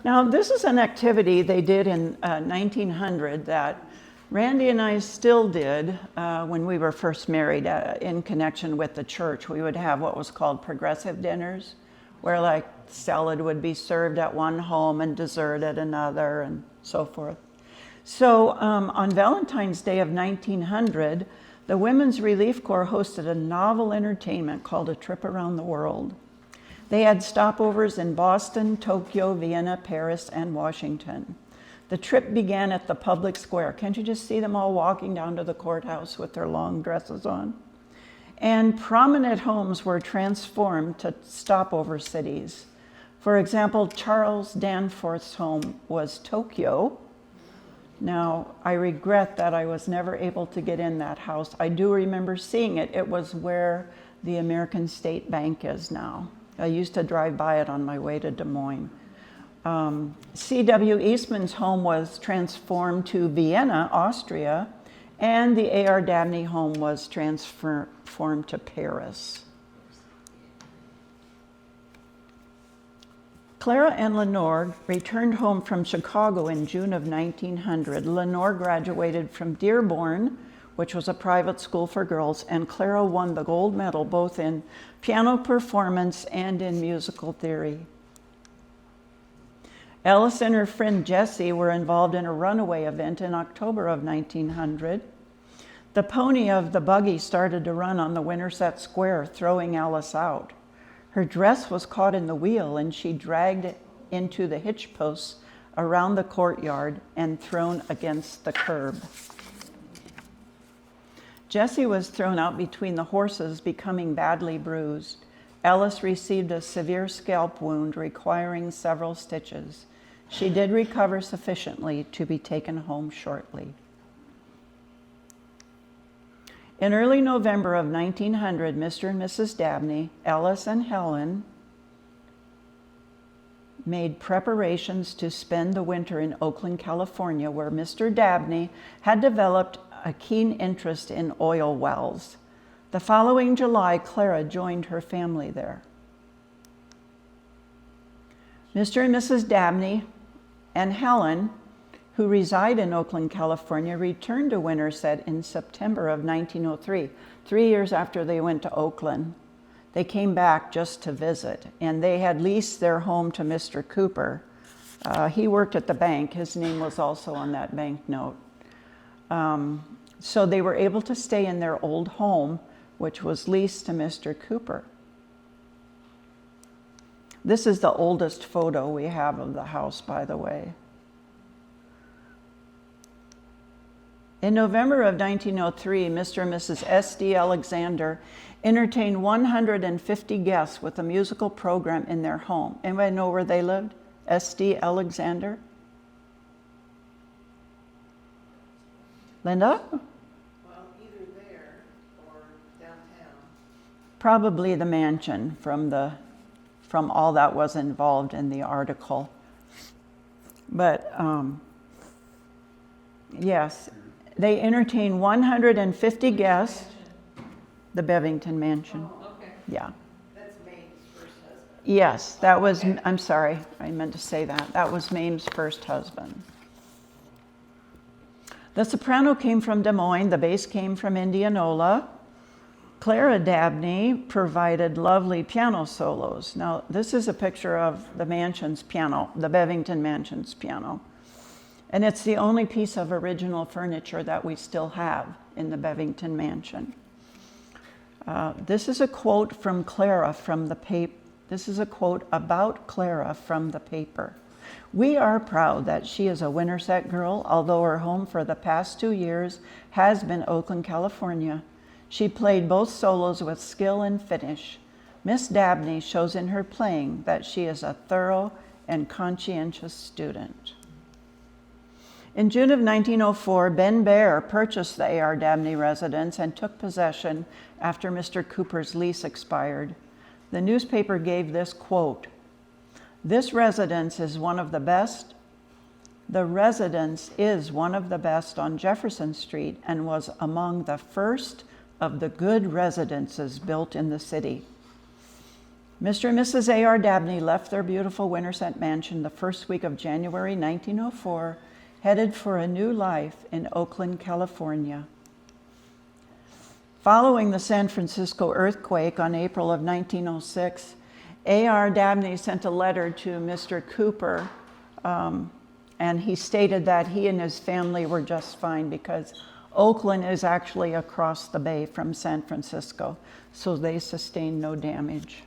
Now, this is an activity they did in 1900 that Randy and I still did when we were first married in connection with the church. We would have what was called progressive dinners, where like salad would be served at one home and dessert at another and so forth. So on Valentine's Day of 1900, the Women's Relief Corps hosted a novel entertainment called A Trip Around the World. They had stopovers in Boston, Tokyo, Vienna, Paris, and Washington. The trip began at the public square. Can't you just see them all walking down to the courthouse with their long dresses on? And prominent homes were transformed to stopover cities. For example, Charles Danforth's home was Tokyo. Now, I regret that I was never able to get in that house. I do remember seeing it. It was where the American State Bank is now. I used to drive by it on my way to Des Moines. C.W. Eastman's home was transformed to Vienna, Austria, and the A.R. Dabney home was transformed to Paris. Clara and Lenore returned home from Chicago in June of 1900. Lenore graduated from Dearborn, which was a private school for girls, and Clara won the gold medal both in piano performance and in musical theory. Alice and her friend Jessie were involved in a runaway event in October of 1900. The pony of the buggy started to run on the Winterset Square, throwing Alice out. Her dress was caught in the wheel and she dragged into the hitch posts around the courtyard and thrown against the curb. Jessie was thrown out between the horses, becoming badly bruised. Alice received a severe scalp wound requiring several stitches. She did recover sufficiently to be taken home shortly. In early November of 1900, Mr. and Mrs. Dabney, Alice and Helen, made preparations to spend the winter in Oakland, California, where Mr. Dabney had developed a keen interest in oil wells. The following July, Clara joined her family there. Mr. and Mrs. Dabney and Helen, who reside in Oakland, California, returned to Winterset in September of 1903, 3 years after they went to Oakland. They came back just to visit, and they had leased their home to Mr. Cooper. He worked at the bank. His name was also on that bank note. So they were able to stay in their old home, which was leased to Mr. Cooper. This is the oldest photo we have of the house, by the way. In November of 1903, Mr. and Mrs. S.D. Alexander entertained 150 guests with a musical program in their home. Anybody know where they lived? S.D. Alexander? Linda? Well, either there or downtown. Probably the mansion from all that was involved in the article. But yes, they entertained 150 guests. The Bevington Mansion. Oh, okay. Yeah. That's May's first husband. Yes, that was, Okay. I'm sorry, I meant to say that. That was Mame's first husband. The soprano came from Des Moines, the bass came from Indianola. Clara Dabney provided lovely piano solos. Now, this is a picture of the mansion's piano, the Bevington Mansion's piano. And it's the only piece of original furniture that we still have in the Bevington Mansion. This is a quote from Clara from the paper. This is a quote about Clara from the paper. We are proud that she is a Winterset girl, although her home for the past 2 years has been Oakland, California. She played both solos with skill and finish. Miss Dabney shows in her playing that she is a thorough and conscientious student. In June of 1904, Ben Baer purchased the A.R. Dabney residence and took possession after Mr. Cooper's lease expired. The newspaper gave this quote, "This residence is one of the best. The residence is one of the best on Jefferson Street and was among the first of the good residences built in the city." Mr. and Mrs. A.R. Dabney left their beautiful Winterset mansion the first week of January 1904, headed for a new life in Oakland, California. Following the San Francisco earthquake on April of 1906, A.R. Dabney sent a letter to Mr. Cooper, and he stated that he and his family were just fine because Oakland is actually across the bay from San Francisco, so they sustained no damage.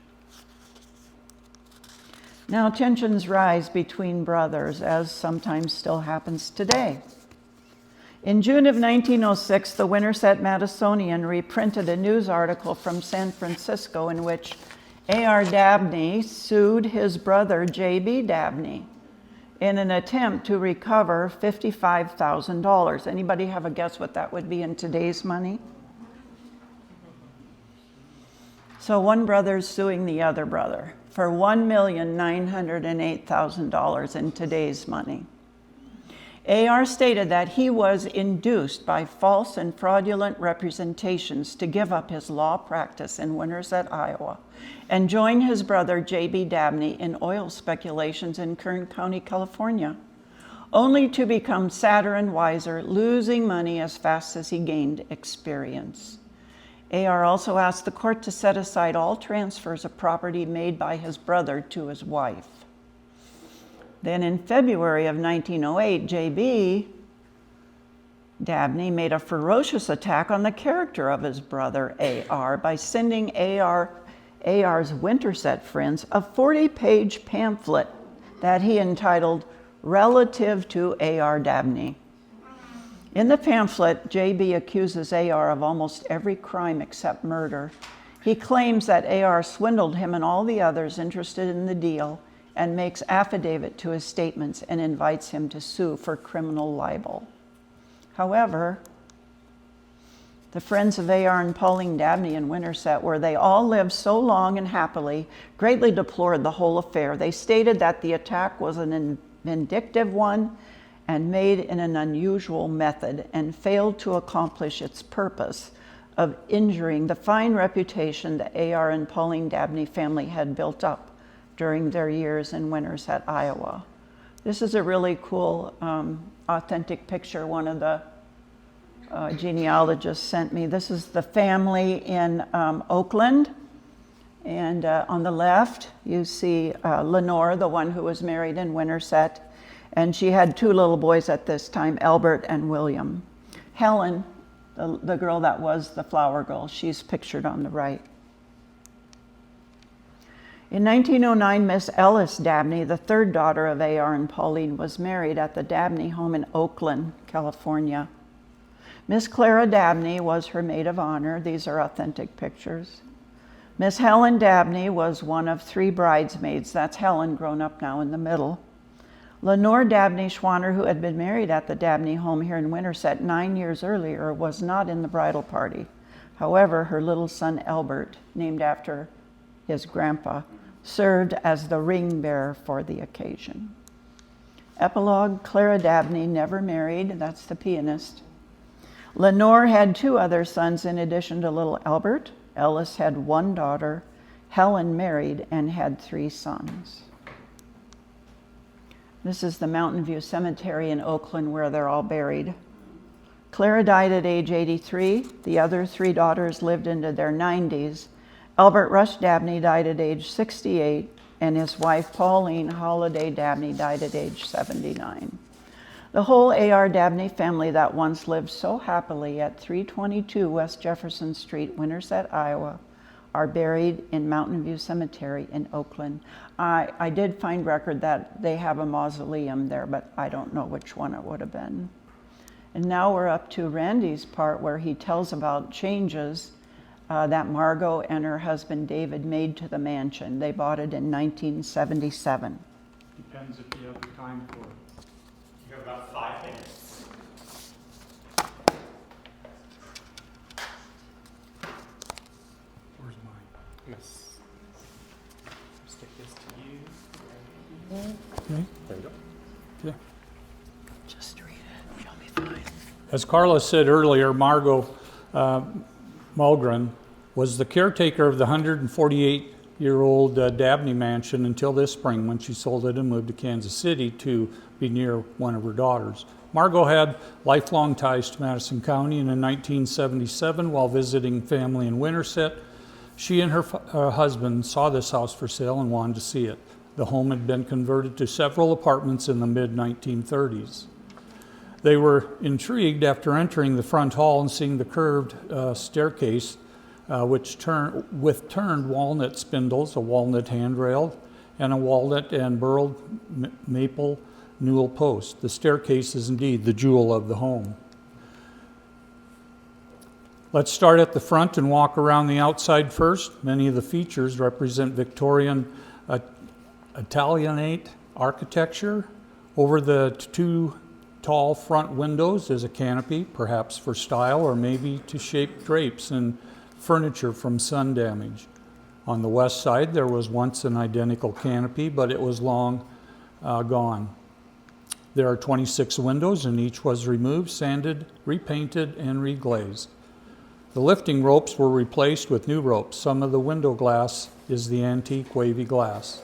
Now tensions rise between brothers, as sometimes still happens today. In June of 1906, the Winterset Madisonian reprinted a news article from San Francisco in which A.R. Dabney sued his brother J.B. Dabney in an attempt to recover $55,000. Anybody have a guess what that would be in today's money? So one brother's suing the other brother for $1,908,000 in today's money. A.R. stated that he was induced by false and fraudulent representations to give up his law practice in Winterset, Iowa, and join his brother J.B. Dabney in oil speculations in Kern County, California, only to become sadder and wiser, losing money as fast as he gained experience. A.R. also asked the court to set aside all transfers of property made by his brother to his wife. Then in February of 1908, J.B. Dabney made a ferocious attack on the character of his brother A.R. by sending A.R.'s Winterset friends a 40-page pamphlet that he entitled Relative to A.R. Dabney. In the pamphlet, J.B. accuses A.R. of almost every crime except murder. He claims that A.R. swindled him and all the others interested in the deal and makes affidavit to his statements and invites him to sue for criminal libel. However, the friends of A.R. and Pauline Dabney in Winterset, where they all lived so long and happily, greatly deplored the whole affair. They stated that the attack was an vindictive one and made in an unusual method and failed to accomplish its purpose of injuring the fine reputation the A.R. and Pauline Dabney family had built up during their years in Winterset, Iowa. This is a really cool, authentic picture one of the genealogists sent me. This is the family in Oakland. And on the left, you see Lenore, the one who was married in Winterset. And she had 2 little boys at this time, Albert and William. Helen, the girl that was the flower girl, she's pictured on the right. In 1909, Miss Ellis Dabney, the 3rd daughter of A.R. and Pauline, was married at the Dabney home in Oakland, California. Miss Clara Dabney was her maid of honor. These are authentic pictures. Miss Helen Dabney was one of 3 bridesmaids. That's Helen, grown up now, in the middle. Lenore Dabney Schwanner, who had been married at the Dabney home here in Winterset 9 years earlier, was not in the bridal party. However, her little son Albert, named after his grandpa, served as the ring bearer for the occasion. Epilogue: Clara Dabney never married. That's the pianist. Lenore had 2 other sons in addition to little Albert. Ellis had 1 daughter. Helen married and had 3 sons. This is the Mountain View Cemetery in Oakland where they're all buried. Clara died at age 83. The other 3 daughters lived into their 90s. Albert Rush Dabney died at age 68, and his wife Pauline Holliday Dabney died at age 79. The whole A.R. Dabney family that once lived so happily at 322 West Jefferson Street, Winterset, Iowa, are buried in Mountain View Cemetery in Oakland. I did find record that they have a mausoleum there, but I don't know which one it would have been. And now we're up to Randy's part where he tells about changes that Margot and her husband David made to the mansion. They bought it in 1977. Depends if you have the time for it. You have about 5 minutes. Where's mine? Yes. Stick this to you. Okay. There you go. Yeah. Just read it, you'll be fine. As Carla said earlier, Margot Mulgren was the caretaker of the 148-year-old Dabney mansion until this spring when she sold it and moved to Kansas City to be near one of her daughters. Margot had lifelong ties to Madison County, and in 1977, while visiting family in Winterset, she and her husband saw this house for sale and wanted to see it. The home had been converted to several apartments in the mid-1930s. They were intrigued after entering the front hall and seeing the curved staircase, with turned walnut spindles, a walnut handrail, and a walnut and burled maple newel post. The staircase is indeed the jewel of the home. Let's start at the front and walk around the outside first. Many of the features represent Victorian Italianate architecture. Over the 2 tall front windows is a canopy, perhaps for style or maybe to shape drapes and furniture from sun damage. On the west side, there was once an identical canopy, but it was long gone. There are 26 windows, and each was removed, sanded, repainted, and reglazed. The lifting ropes were replaced with new ropes. Some of the window glass is the antique wavy glass.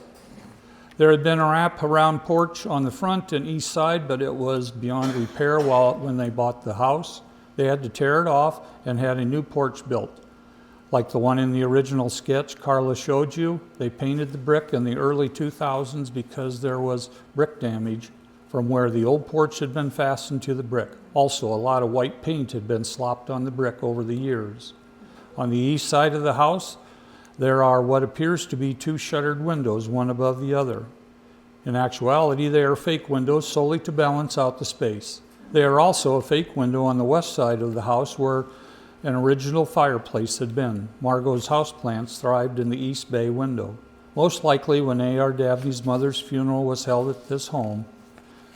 There had been a wrap-around porch on the front and east side, but it was beyond repair when they bought the house. They had to tear it off and had a new porch built. Like the one in the original sketch Carla showed you, they painted the brick in the early 2000s because there was brick damage from where the old porch had been fastened to the brick. Also, a lot of white paint had been slopped on the brick over the years. On the east side of the house, there are what appears to be 2 shuttered windows, one above the other. In actuality, they are fake windows solely to balance out the space. They are also a fake window on the west side of the house where an original fireplace had been. Margot's houseplants thrived in the east bay window. Most likely when A.R. Dabney's mother's funeral was held at this home,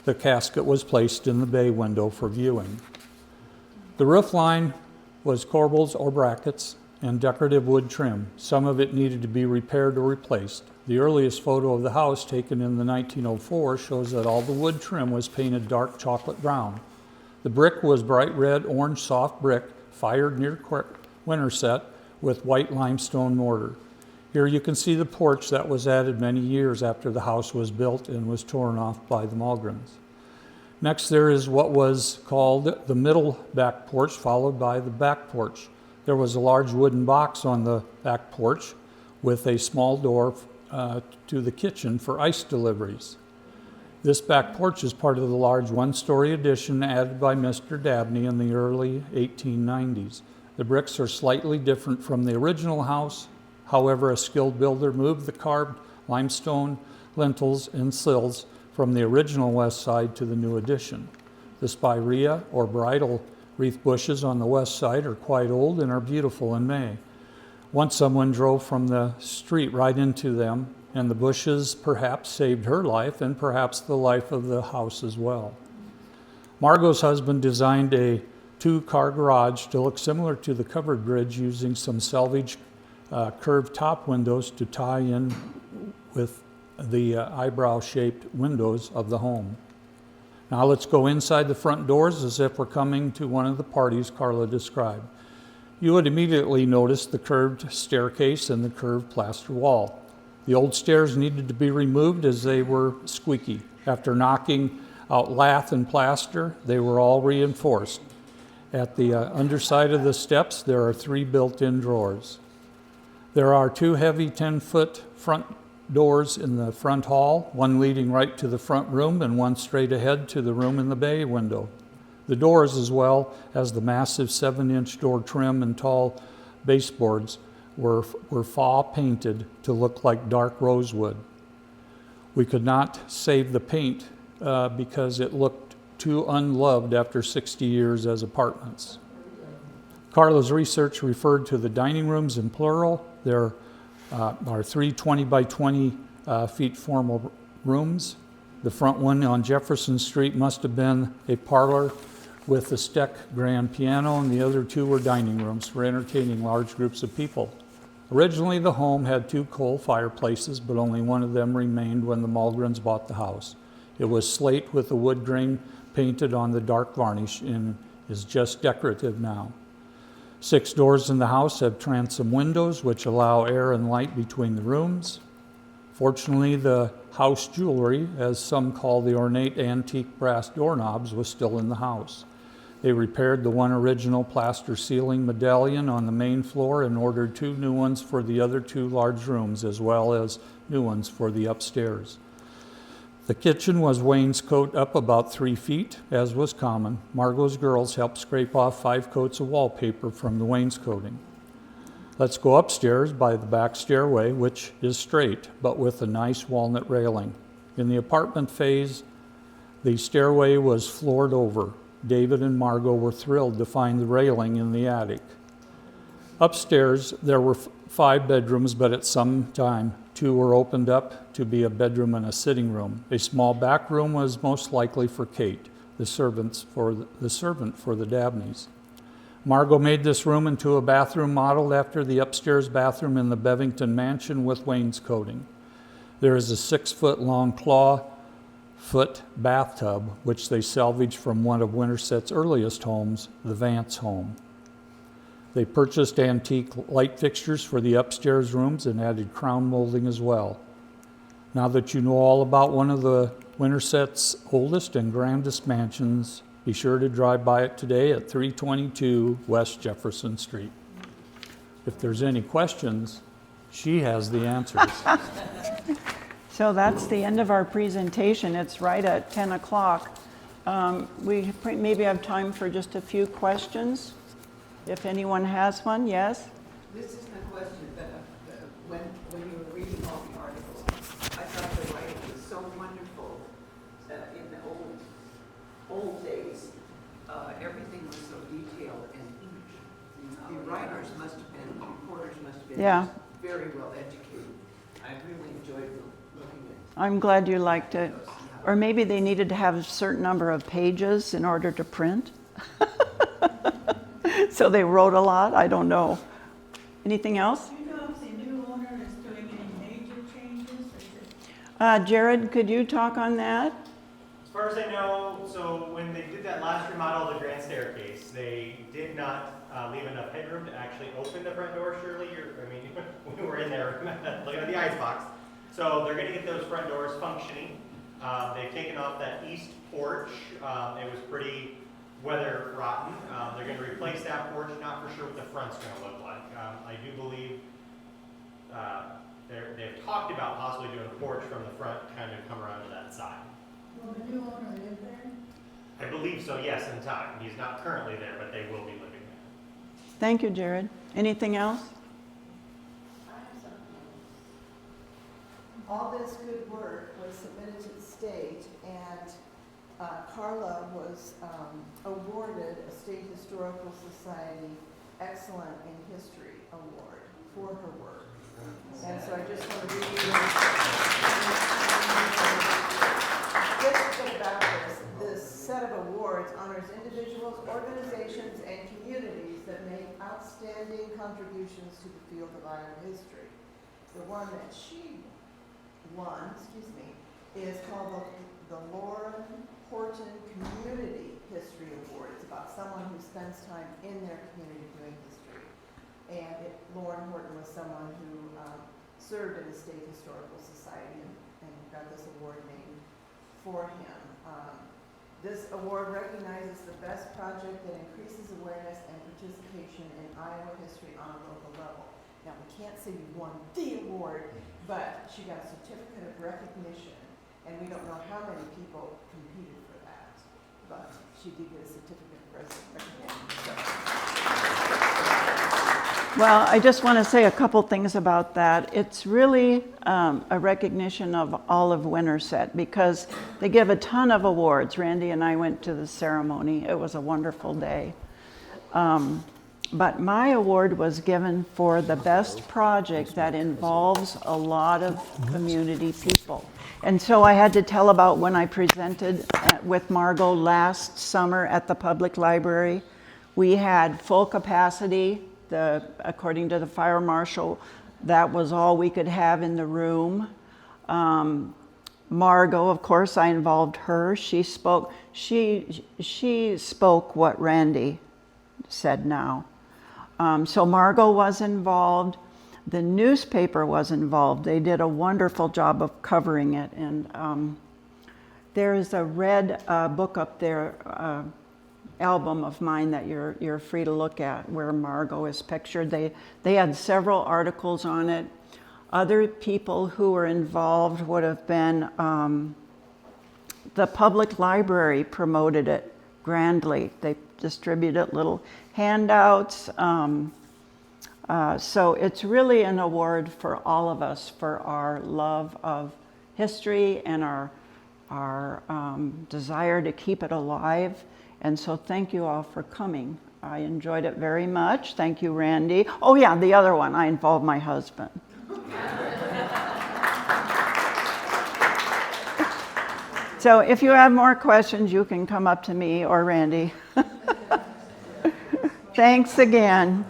the casket was placed in the bay window for viewing. The roof line was corbels or brackets and decorative wood trim. Some of it needed to be repaired or replaced. The earliest photo of the house, taken in the 1904, shows that all the wood trim was painted dark chocolate brown. The brick was bright red, orange, soft brick, fired near Winterset with white limestone mortar. Here you can see the porch that was added many years after the house was built and was torn off by the Malgrens. Next there is what was called the middle back porch, followed by the back porch. There was a large wooden box on the back porch with a small door to the kitchen for ice deliveries. This back porch is part of the large one-story addition added by Mr. Dabney in the early 1890s. The bricks are slightly different from the original house. However, a skilled builder moved the carved limestone lintels and sills from the original west side to the new addition. The spirea, or bridal wreath bushes on the west side, are quite old and are beautiful in May. Once someone drove from the street right into them, and the bushes perhaps saved her life and perhaps the life of the house as well. Margot's husband designed a two-car garage to look similar to the covered bridge, using some salvage curved top windows to tie in with the eyebrow-shaped windows of the home. Now let's go inside the front doors as if we're coming to one of the parties Carla described. You would immediately notice the curved staircase and the curved plaster wall. The old stairs needed to be removed as they were squeaky. After knocking out lath and plaster, they were all reinforced. At the underside of the steps, there are 3 built-in drawers. There are 2 heavy 10-foot front doors in the front hall, one leading right to the front room and one straight ahead to the room in the bay window. The doors, as well as the massive 7-inch door trim and tall baseboards, were faw painted to look like dark rosewood. We could not save the paint because it looked too unloved after 60 years as apartments. Carla's research referred to the dining rooms in plural. There are 3 20 by 20 feet formal rooms. The front one on Jefferson Street must have been a parlor with a Steck grand piano, and the other 2 were dining rooms for entertaining large groups of people. Originally, the home had 2 coal fireplaces, but only one of them remained when the Malgrens bought the house. It was slate with a wood grain painted on the dark varnish and is just decorative now. 6 doors in the house have transom windows which allow air and light between the rooms. Fortunately, the house jewelry, as some call the ornate antique brass doorknobs, was still in the house. They repaired the one original plaster ceiling medallion on the main floor and ordered 2 new ones for the other 2 large rooms, as well as new ones for the upstairs. The kitchen was wainscot up about 3 feet, as was common. Margot's girls helped scrape off 5 coats of wallpaper from the wainscoting. Let's go upstairs by the back stairway, which is straight, but with a nice walnut railing. In the apartment phase, the stairway was floored over. David and Margot were thrilled to find the railing in the attic. Upstairs, there were 5 bedrooms, but at some time, 2 were opened up to be a bedroom and a sitting room. A small back room was most likely for Kate, the servant for the Dabneys. Margot made this room into a bathroom modeled after the upstairs bathroom in the Bevington mansion with wainscoting. There is a 6-foot-long claw-foot bathtub, which they salvaged from one of Winterset's earliest homes, the Vance home. They purchased antique light fixtures for the upstairs rooms and added crown molding as well. Now that you know all about one of the Winterset's oldest and grandest mansions, be sure to drive by it today at 322 West Jefferson Street. If there's any questions, she has the answers. So that's the end of our presentation. It's right at 10 o'clock. We maybe have time for just a few questions. If anyone has one, yes? This isn't a question, but when you were reading all the articles, I thought the writing was so wonderful. In the old days, everything was so detailed, and the writers must have been, reporters must have been Yeah. very well educated. I really enjoyed looking at I'm glad you liked it. those. Or maybe they needed to have a certain number of pages in order to print. So they wrote a lot. I don't know. Anything else? Do you know if the new owner is doing any major changes? Or is it Jared, could you talk on that? As far as I know, so when they did that last remodel of the grand staircase, they did not leave enough headroom to actually open the front door. Surely, we were in there looking at the icebox. So they're going to get those front doors functioning. They've taken off that east porch. It was pretty weather rotten. They're going to replace that porch. Not for sure what the front's going to look like. I do believe they've talked about possibly doing a porch from the front, kind of come around to that side. Will the new owner live there? I believe so, yes, in time. He's not currently there, but they will be living there. Thank you, Jared. Anything else? All this good work was submitted to the state, and Carla was awarded a State Historical Society Excellent in History Award for her work. And so I just want to read you just a bit about this. This set of awards honors individuals, organizations, and communities that make outstanding contributions to the field of Iowa history. The one that she won, is called the Lauren Horton Community History Award. It's about someone who spends time in their community doing history. And Lauren Horton was someone who served in the State Historical Society and got this award named for him. This award recognizes the best project that increases awareness and participation in Iowa history on a local level. Now, we can't say you won the award, but she got a certificate of recognition, and we don't know how many people competed for that, but she did get a certificate of recognition. Well, I just want to say a couple things about that. It's really a recognition of all of Winterset because they give a ton of awards. Randy and I went to the ceremony. It was a wonderful day. But my award was given for the best project that involves a lot of community people. And so I had to tell about when I presented with Margot last summer at the public library. We had full capacity. According to the fire marshal, that was all we could have in the room. Margot, of course, I involved her. She spoke what Randy said now. So Margot was involved. The newspaper was involved. They did a wonderful job of covering it. And there is a red book up there, album of mine that you're free to look at where Margot is pictured. They had several articles on it. Other people who were involved would have been the public library promoted it grandly. They distributed little handouts. So it's really an award for all of us for our love of history and our desire to keep it alive. And so thank you all for coming. I enjoyed it very much. Thank you, Randy. Oh yeah, the other one, I involved my husband. So if you have more questions, you can come up to me or Randy. Thanks again.